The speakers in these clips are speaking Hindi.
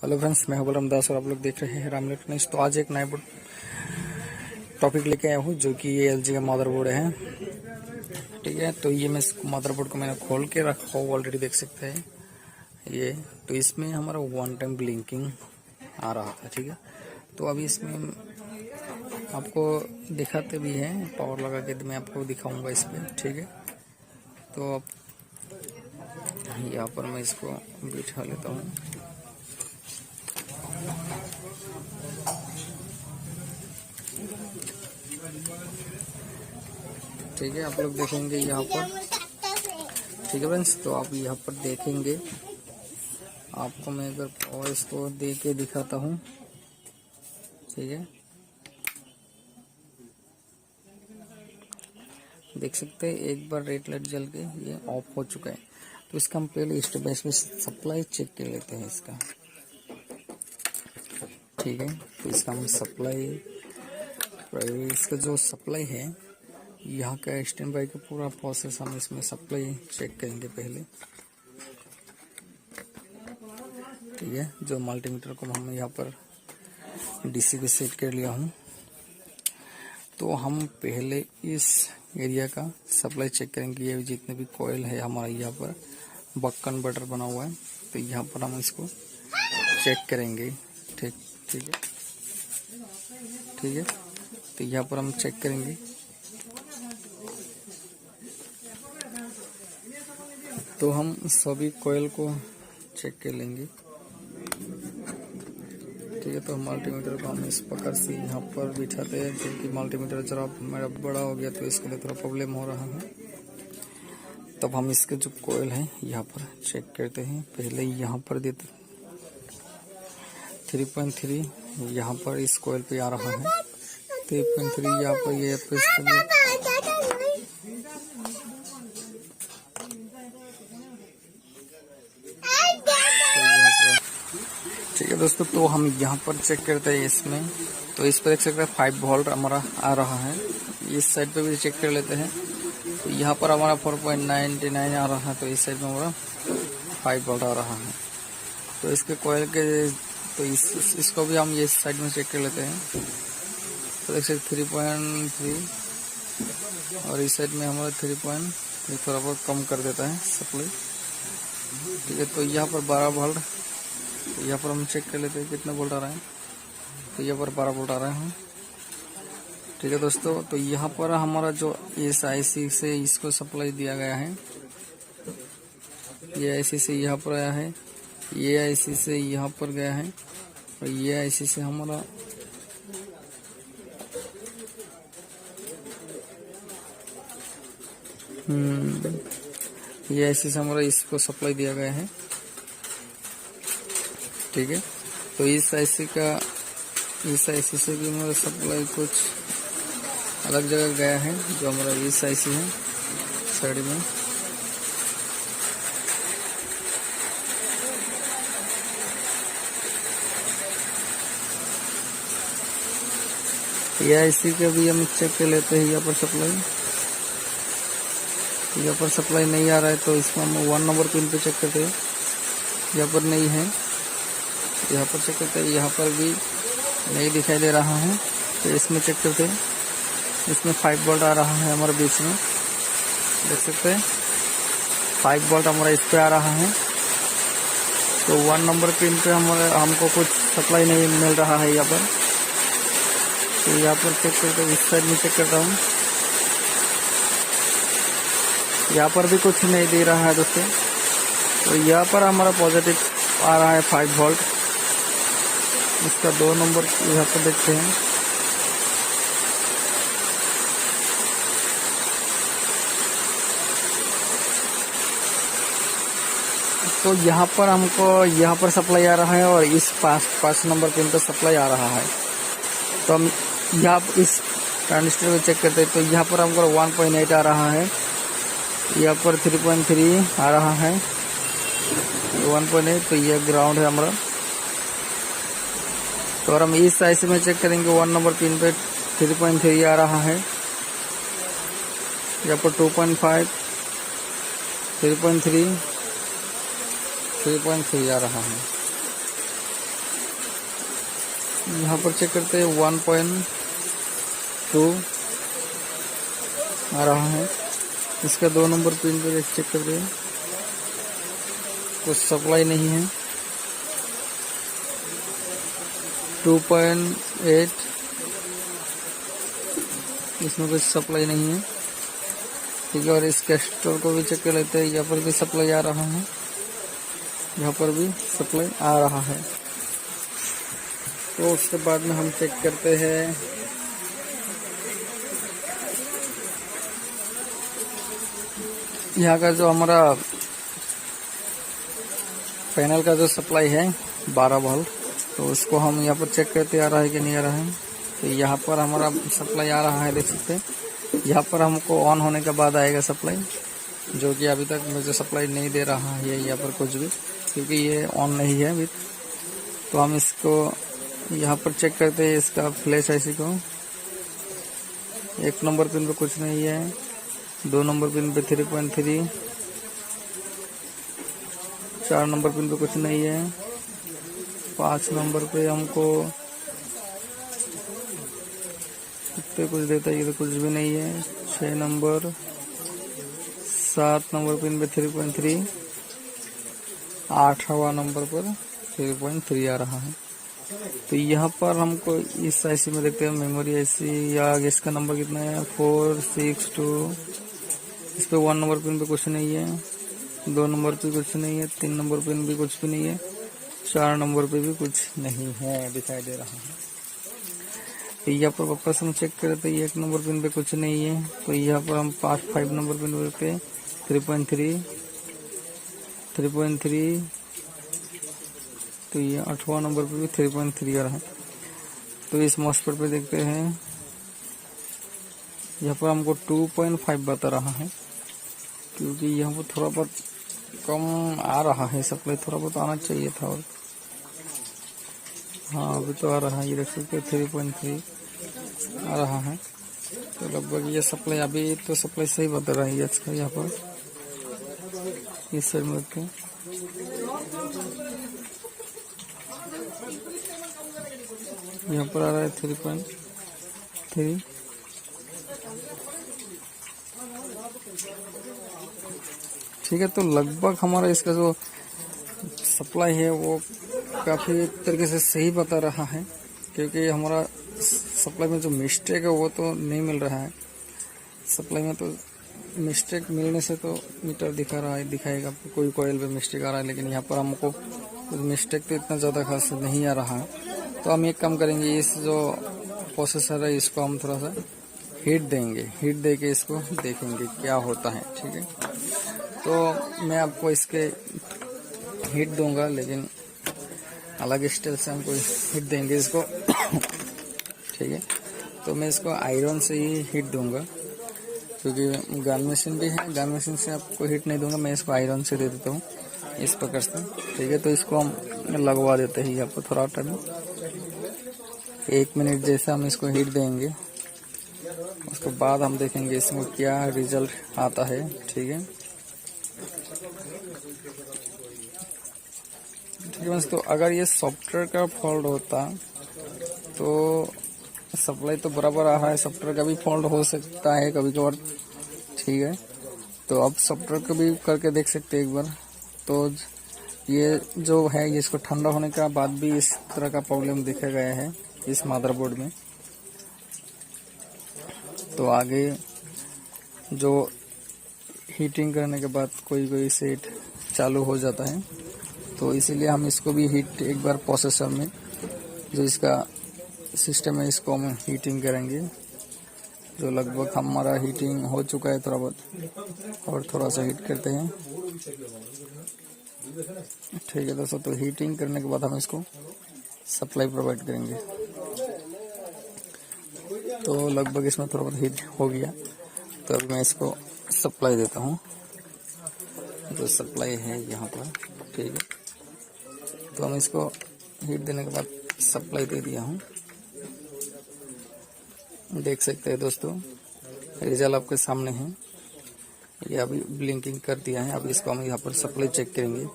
हेलो फ्रेंड्स, मैं हूं बलराम दास और आप लोग देख रहे हैं राम इलेक्ट्रॉनिक्स। तो आज एक नया टॉपिक लेके आया हूं जो कि ये एलजी का मदरबोर्ड है। ठीक है, तो ये मैं इस मदरबोर्ड को मैंने खोल के रखा हूँ, ऑलरेडी देख सकते हैं ये। तो इसमें हमारा वन टाइम ब्लिंकिंग आ रहा था। ठीक है, तो अभी इसमें आपको दिखाते भी हैं, पावर लगा के मैं आपको दिखाऊंगा इस पर। ठीक है, तो अब यहाँ पर मैं इसको बिठा लेता हूँ। ठीक है, आप लोग देखेंगे यहाँ पर। ठीक है फ्रेंड्स, तो आप यहाँ पर देखेंगे, आपको मैं अगर और इसको दे के दिखाता हूँ। ठीक है, देख सकते हैं एक बार रेड लाइट जल के ये ऑफ हो चुका है। तो इसका हम पहले step by step supply check कर लेते हैं इसका। ठीक है, तो इसका हम सप्लाई, इसका जो सप्लाई है यहाँ का स्टैंड बाय का पूरा प्रोसेस हम इसमें सप्लाई चेक करेंगे पहले। ठीक है, जो मल्टीमीटर को हम यहाँ पर डीसी पे सेट कर लिया हूँ, तो हम पहले इस एरिया का सप्लाई चेक करेंगे। ये जितने भी कॉइल है हमारा यहाँ पर बक कन्वर्टर बना हुआ है, तो यहाँ पर हम इसको चेक करेंगे। ठीक है, ठीक है, तो यहाँ पर हम चेक करेंगे। तो हम सभी कॉइल को चेक कर लेंगे। ठीक है, तो मल्टीमीटर को हम इस प्रकार से यहाँ पर बिठाते हैं, क्योंकि मल्टीमीटर जरा मेरा बड़ा हो गया तो इसके लिए थोड़ा प्रॉब्लम हो रहा है। तब हम इसके जो कॉइल है यहाँ पर चेक करते हैं। पहले यहाँ पर देते 3.3 यहाँ पर इस कॉइल पे आ रहा है। 3.3 यहाँ पर ये ठीक है दोस्तों, तो हम यहाँ पर चेक करते हैं इसमें। तो इस पर देख सकते हैं 5 वोल्ट हमारा आ रहा है। इस साइड पे भी चेक कर लेते हैं, तो यहाँ पर हमारा 4.99 आ रहा है। तो इस साइड में हमारा 5 वोल्ट आ रहा है। तो इसके कॉइल के, तो इसको भी हम ये साइड में चेक कर लेते हैं। तो देख सकते 3.3 और इस साइड में हमारा 3.3 थोड़ा बहुत कम कर देता है सप्लाई। ठीक है, तो यहाँ पर 12 वोल्ट, यहाँ पर हम चेक कर लेते हैं कितना वोल्ट आ रहा है। तो यहाँ पर 12 वोल्ट आ रहा है। ठीक है दोस्तों, तो यहाँ पर हमारा जो इस आईसी से इसको सप्लाई दिया गया है, ये आईसी से यहाँ पर आया है, ये आईसी से यहाँ पर गया है, और ये आईसी से हमारा ये आईसी से हमारा इसको सप्लाई दिया गया है। ठीक है, तो इस आईसी से भी हमारा सप्लाई कुछ अलग जगह गया है, जो हमारा इस आईसी है साइड में। ये आईसी का भी हम चेक कर लेते हैं। यहाँ पर सप्लाई नहीं आ रहा है, तो इसमें हम 1 नंबर पिन पे चेक करते हैं। यहाँ पर नहीं है, यहाँ पर चेक करते हैं। यहाँ पर भी नहीं दिखाई दे रहा है, तो इसमें चेक करते हैं। इसमें 5 वोल्ट आ रहा है हमारे बीच में, देख सकते हैं 5 वोल्ट हमारा इस पे आ रहा है। तो 1 नंबर पिन पे हमको कुछ सप्लाई नहीं मिल रहा है यहाँ पर। तो यहाँ पर चेक करते हैं, इस साइड में चेक करता हूँ, यहाँ पर भी कुछ नहीं दे रहा है दोस्तों। तो यहाँ पर हमारा पॉजिटिव आ रहा है 5 वोल्ट। इसका 2 नंबर यहाँ पर देखते हैं। तो यहाँ पर हमको यहाँ पर सप्लाई आ रहा है, और इस 5 नंबर पिन पर सप्लाई आ रहा है। तो हम यहाँ इस ट्रांजिस्टर में चेक करते हैं, तो यहाँ पर हमको 1.8 आ रहा है, यहाँ पर 3.3 आ रहा है, 1.8। तो ये ग्राउंड है हमारा। तो और हम इस आईसी में चेक करेंगे, 1 नंबर पिन पे 3.3 आ रहा है, यहाँ पर 2.5, 3.3 आ रहा है। यहाँ पर चेक करते हैं 1.2 आ रहा है। इसका 2 नंबर पिन पे चेक करते हैं, कुछ सप्लाई नहीं है। 2.8 इसमें कुछ सप्लाई नहीं है, ठीक है। और इस कैस्टर को भी चेक कर लेते हैं, यहाँ पर भी सप्लाई आ रहा है, यहाँ पर भी सप्लाई आ रहा है। तो उसके बाद में हम चेक करते हैं यहाँ का जो हमारा पैनल का जो सप्लाई है 12 वोल्ट, तो उसको हम यहाँ पर चेक करते आ रहा है कि नहीं आ रहा है। तो यहाँ पर हमारा सप्लाई आ रहा है, देख सकते हैं। यहाँ पर हमको ऑन होने के बाद आएगा सप्लाई, जो कि अभी तक मुझे सप्लाई नहीं दे रहा है यहाँ पर कुछ भी, क्योंकि ये ऑन नहीं है अभी। तो हम इसको यहाँ पर चेक करते हैं, इसका फ्लैश आईसी को। 1 नंबर पिन पे कुछ नहीं है, 2 नंबर पिन पे 3.3, 4 नंबर पिन पे कुछ नहीं है, 5 नंबर पे हमको पे कुछ देता है, ये तो कुछ भी नहीं है। 6 नंबर, 7 नंबर पिन पे 3.3, 8वां नंबर पर 3.3 आ रहा है। तो यहाँ पर हमको इस आईसी में देखते हैं मेमोरी आईसी या इसका नंबर कितना है 462। इस पे 1 नंबर पिन पे कुछ नहीं है, 2 नंबर पे कुछ नहीं है, 3 नंबर पिन भी कुछ भी नहीं है, 4 नंबर पे भी कुछ नहीं है दिखाई दे रहा है। तो यहाँ पर वापस हम चेक करें तो 1 नंबर पिन पे कुछ नहीं है। तो यहाँ पर हम 5 नंबर पिन पे 3.3, तो ये 8वां नंबर पे भी 3.3 आ रहा है। तो इस मॉस्फेट पे देखते हैं, यहाँ पर हमको 2.5 बता रहा है, क्योंकि यहाँ पर थोड़ा बहुत कम आ रहा है सप्लाई, थोड़ा बहुत आना चाहिए था। और हाँ अभी तो आ रहा है, ये देख सकते 3.3 आ रहा है। तो लगभग ये सप्लाई अभी तो सप्लाई सही बता रहा है इसका। यहाँ पर इस साइड में रखें, यहाँ पर आ रहा है 3.3। ठीक है, तो लगभग हमारा इसका जो सप्लाई है वो काफ़ी तरीके से सही बता रहा है, क्योंकि हमारा सप्लाई में जो मिस्टेक है वो तो नहीं मिल रहा है। सप्लाई में तो मिस्टेक मिलने से तो मीटर दिखा रहा है, दिखाएगा कोई कॉइल पे मिस्टेक आ रहा है, लेकिन यहाँ पर हमको मिस्टेक तो इतना ज़्यादा खास नहीं आ रहा है। तो हम एक काम करेंगे, इस जो प्रोसेसर है इसको हम थोड़ा सा हीट देंगे, हीट दे के इसको देखेंगे क्या होता है, ठीक है। तो मैं आपको इसके हीट दूंगा, लेकिन अलग स्टाइल से हमको हीट देंगे इसको ठीक है। तो मैं इसको आयरन से ही हीट दूंगा, क्योंकि गन मशीन भी है, गन मशीन से आपको हीट नहीं दूंगा, मैं इसको आयरन से दे देता हूँ इस प्रकार से, ठीक है। तो इसको हम लगवा देते हैं यहाँ पर थोड़ा टाइम, 1 मिनट जैसे हम इसको हीट देंगे। उसके बाद हम देखेंगे इसमें क्या रिजल्ट आता है, ठीक है। ठीक है, तो अगर ये सॉफ्टवेयर का फॉल्ट होता तो सप्लाई तो बराबर आ रहा है, सॉफ्टवेयर का भी फॉल्ट हो सकता है कभी कभार, ठीक है। तो अब सॉफ्टवेयर को भी करके देख सकते हैं एक बार। तो ये जो है ये इसको ठंडा होने का बाद भी इस तरह का प्रॉब्लम देखा गया है इस मदरबोर्ड में। तो आगे जो हीटिंग करने के बाद कोई सेट चालू हो जाता है, तो इसीलिए हम इसको भी हीट एक बार प्रोसेसर में जो इसका सिस्टम है इसको हम हीटिंग करेंगे, जो लगभग हमारा हीटिंग हो चुका है थोड़ा बहुत, और थोड़ा सा हीट करते हैं, ठीक है दोस्तों। तो हीटिंग करने के बाद हम इसको सप्लाई प्रोवाइड करेंगे। तो लगभग इसमें थोड़ा बहुत हीट हो गया, तो अभी मैं इसको सप्लाई देता हूँ, जो सप्लाई है यहाँ पर, ठीक है। तो हम इसको हीट देने के बाद सप्लाई दे दिया हूँ, देख सकते हैं दोस्तों, रिजल्ट आपके सामने है। ये अभी ब्लिंकिंग कर दिया है। अब इसको हम यहाँ पर सप्लाई चेक करेंगे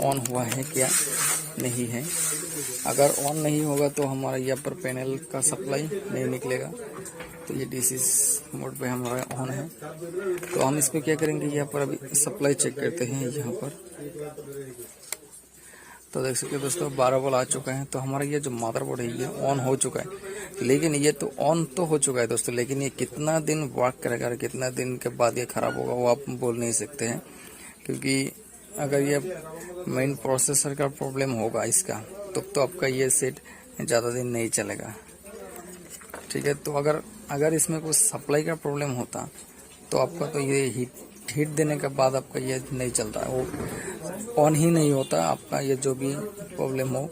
ऑन हुआ है क्या नहीं है। अगर ऑन नहीं होगा तो हमारा यहाँ पर पैनल का सप्लाई नहीं निकलेगा। तो ये डीसी मोड पे हमारा ऑन है। तो हम इसको क्या करेंगे, यहाँ पर अभी सप्लाई चेक करते हैं यहाँ पर। तो देख सकते हो दोस्तों 12 वोल्ट आ चुका है। तो हमारा ये जो मदरबोर्ड है ये ऑन हो चुका है। लेकिन ये तो ऑन तो हो चुका है दोस्तों, लेकिन ये कितना दिन वर्क करेगा और कितना दिन के बाद ये खराब होगा वो आप बोल नहीं सकते हैं। क्योंकि अगर ये मेन प्रोसेसर का प्रॉब्लम होगा इसका, तो आपका ये सेट ज़्यादा दिन नहीं चलेगा। ठीक है, तो अगर इसमें कुछ सप्लाई का प्रॉब्लम होता तो आपका तो ये हीट देने के बाद आपका ये नहीं चलता, वो ऑन ही नहीं होता। आपका ये जो भी प्रॉब्लम हो,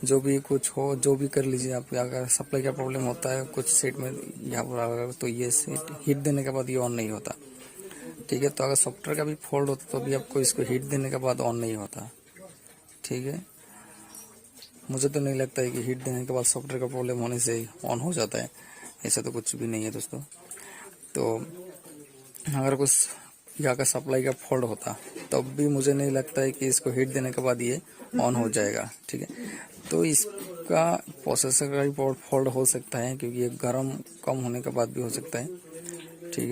जो भी कुछ हो, जो भी कर लीजिए आप, अगर सप्लाई का प्रॉब्लम होता है कुछ सेट में यहाँ पर, तो ये सेट हीट देने के बाद ये ऑन नहीं होता। ठीक है, तो अगर सॉफ्टवेयर का भी फॉल्ट होता तो भी आपको इसको हीट देने के बाद ऑन नहीं होता। ठीक है, मुझे तो नहीं लगता है कि हीट देने के बाद सॉफ्टवेयर का प्रॉब्लम होने से ऑन हो जाता है। ऐसा तो कुछ भी नहीं है दोस्तों। तो अगर कुछ यहाँ का सप्लाई का फॉल्ट होता तब भी मुझे नहीं लगता है कि इसको हीट देने के बाद ये ऑन हो जाएगा। ठीक है, तो इसका प्रोसेसर का भी फॉल्ट हो सकता है, क्योंकि ये गर्म कम होने के बाद भी हो सकता है। ठीक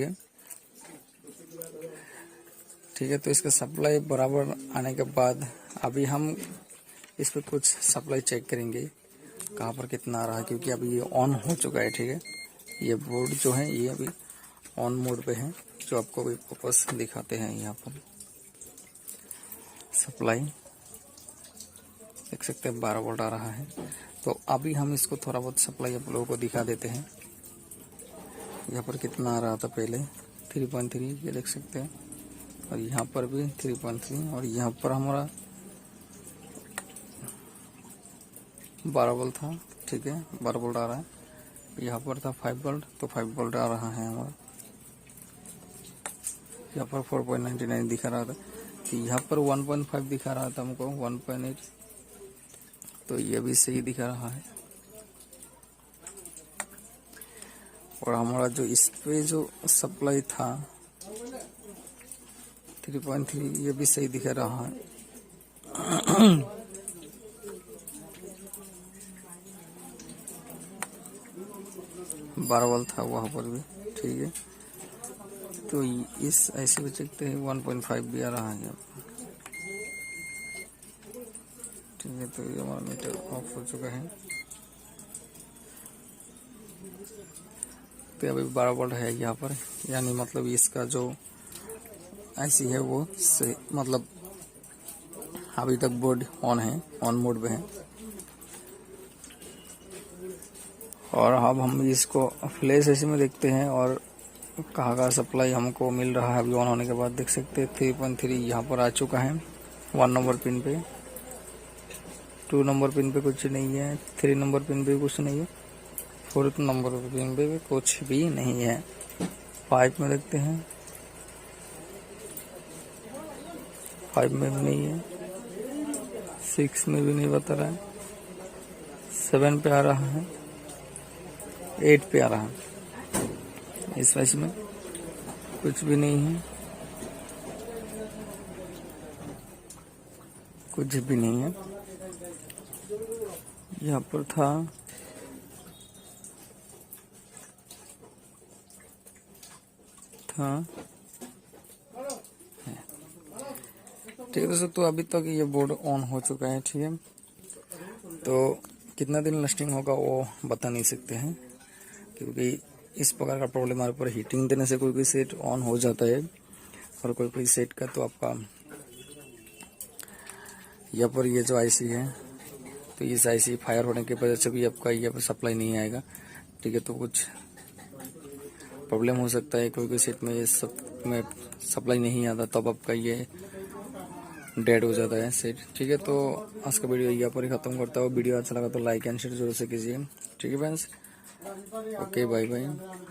है, तो इसका सप्लाई बराबर आने के बाद अभी हम इस पर कुछ सप्लाई चेक करेंगे कहाँ पर कितना आ रहा है, क्योंकि अभी ये ऑन हो चुका है। ठीक है, ये बोर्ड जो है ये अभी ऑन मोड पे है, जो आपको भी वापस दिखाते हैं। यहाँ पर सप्लाई देख सकते हैं 12 वोल्ट आ रहा है। तो अभी हम इसको थोड़ा बहुत सप्लाई आप लोगों को दिखा देते हैं। यहाँ पर कितना आ रहा था पहले 3.3, ये देख सकते हैं, और यहाँ पर भी 3.3, और यहाँ पर हमारा 12 वोल्ट था। ठीक है, 12 वोल्ट आ रहा है। यहाँ पर था 5 वोल्ट, तो 5 वोल्ट आ रहा है हमारा। यहाँ पर 4.99 दिखा रहा था, तो यहाँ पर 1.5 दिखा रहा था हमको, 1.8, तो ये भी सही दिखा रहा है। और हमारा जो इस पे जो सप्लाई था 3.3, ये भी सही दिखा रहा है। 12 वोल्ट था वहाँ पर भी। ठीक है, तो इस ऐसे भी देखते हैं 1.5 भी आ रहा है यहाँ पर। ठीक है, तो ये हमारा मीटर ऑफ हो चुका है। तो अभी 12 वोल्ट है यहाँ पर, यानी मतलब इसका जो आईसी है वो से मतलब अभी तक बोर्ड ऑन है, ऑन मोड पे है। और अब हम इसको फ्लैश ऐसे में देखते हैं और कहाँ का सप्लाई हमको मिल रहा है। अभी ऑन होने के बाद देख सकते हैं 3.3 यहाँ पर आ चुका है 1 नंबर पिन पे। 2 नंबर पिन पे कुछ नहीं है, 3 नंबर पिन पे कुछ नहीं है, 4 नंबर पिन पे भी कुछ भी नहीं है। 5 में देखते हैं, 5 में भी नहीं है, 6 में भी नहीं बता रहा है, 7 पे आ रहा है, 8 पे आ रहा है। इस वैसे में कुछ भी नहीं है, कुछ भी नहीं है। यहाँ पर था ठीक है दोस्तों। तो अभी तक ये बोर्ड ऑन हो चुका है। ठीक है, तो कितना दिन लास्टिंग होगा वो बता नहीं सकते हैं, क्योंकि इस प्रकार का प्रॉब्लम हमारे पर हीटिंग देने से कोई सेट ऑन हो जाता है, और कोई सेट का तो आपका यहाँ पर ये जो आईसी है, तो इस आईसी फायर होने की वजह से भी आपका यहाँ पर सप्लाई नहीं आएगा। ठीक है, तो कुछ प्रॉब्लम हो सकता है, कोई सेट में ये सब में सप्लाई नहीं आता, तब आपका ये डेड हो जाता है सेट। ठीक है, तो आज का वीडियो यहाँ पर ही खत्म करता हूँ। वीडियो अच्छा लगा तो लाइक एंड शेयर जरूर से कीजिए। ठीक है फ्रेंड्स, ओके बाय बाय।